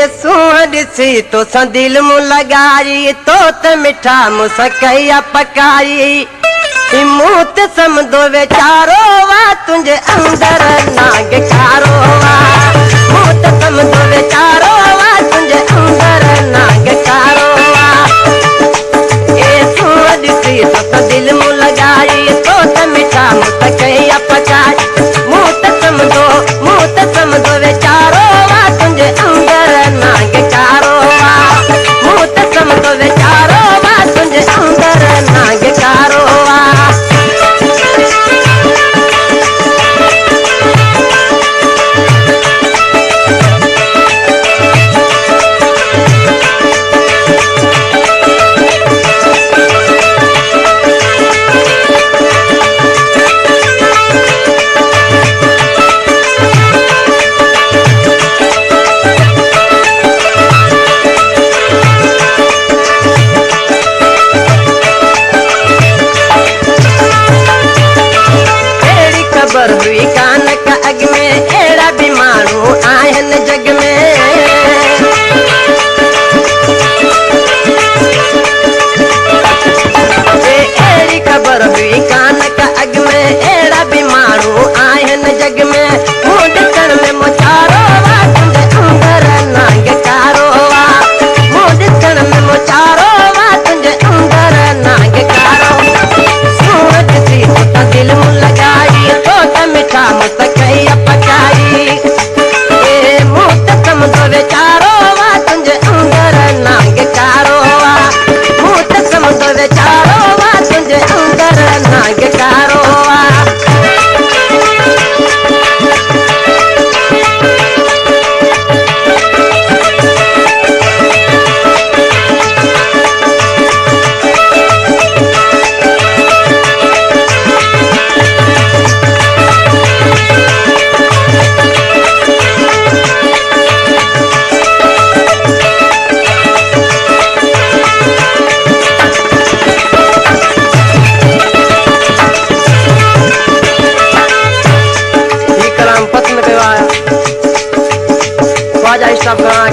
सी तो दिल मु लगाई तो मिठा मुसकैया पकाई मुँह ते समझो वेचारो वा तुझे अंदर नाग कारो वा मुँह ते समझो वेचारो वा तुझे अंदर नाग कारो वा सी तो दिल मु लगाई तो मिठा मुसकैया पकाई मुँह ते समझो वेचारो वा तुझे अंदर नाग कारो वा मुँह ते समझो वेचारो वा तुझे अंदर नाग कारो वा हुई कान का अग में एड़ा भी मानू आयन जग में एड़ी खबर हुई कान का अग में एड़ा भी मानू आयन जग में मुंड कण में मोचारो वा तुझे अंदर नाग कारो वा मुंड कण में मोचारो वा तुझे अंदर नाग कारो सूरज सी तो दिल मु लगाई तो मिठा मुसकैया पकाई मुँह ते समझो वेचारो वा तुझे अंदर नाग कारो वा मुँह ते समझो वेचारो वा तुझे अंदर नाग कारो वा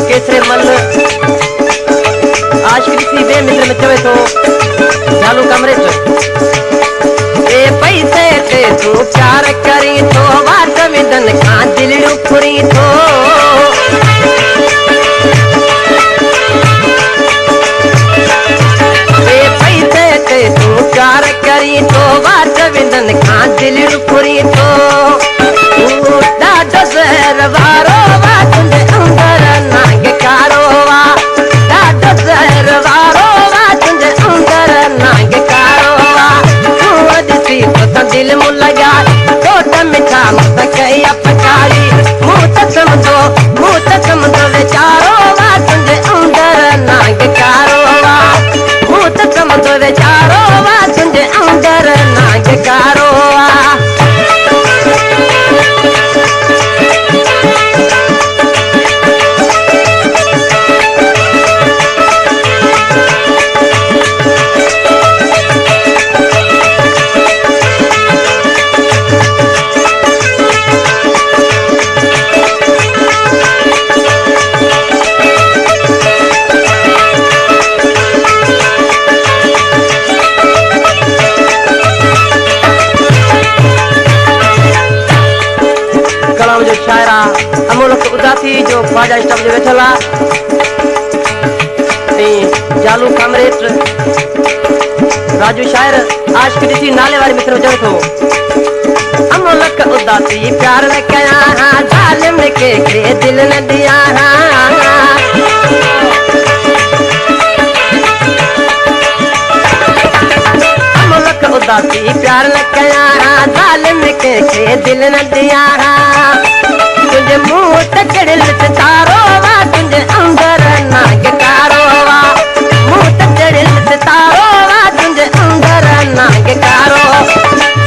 केसरे मल आज किसी बे मित्र में चवे तो झालू कमरे ए पैसे ते तू प्यार करी तो बात विदन का दिल रुखरी तो ए पैसे ते तू प्यार करी तो बात विदन का दिल रुखरी तो डाडो जहर वारो वा तुझे अंदर नाग कारो वा डाडो जहर वारो वा तुझे अंदर नाग कारो वा सी तो दिल मु लगाई तो मिठा मुसकैया पकाई मुँह ते समझो वेचारो वा तुझे अंदर नाग कारो वा मुँह ते समझो वेचारो वा तुझे अंदर नाग कारो वा जो शायरा अमोलक उदासी जो ख्वाजा स्टॉप जो वेठला जालू कामरेट राजू शायर आज की दिसी नाले वाले मित्र जड़ तो अमोलक उदासी प्यार न कया जालिम के दिल न दिया अमोलक उदासी प्यार न कया जालिम के दिल न दिया तुझे मुँह तकड़िल तारो वा तुझे अंदर नाग कारो वा मुँह तकड़िल तारो वा तुझे अंदर नाग कारो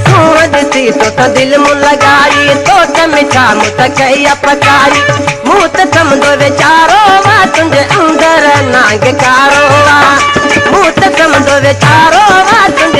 सूरज सी तो दिल मु लगाई तो मिठा मुसकैया पकाई मुँह ते समझो वेचारो वा तुझे अंदर नाग कारो वा मुँह ते समझो वेचारो वा तुझे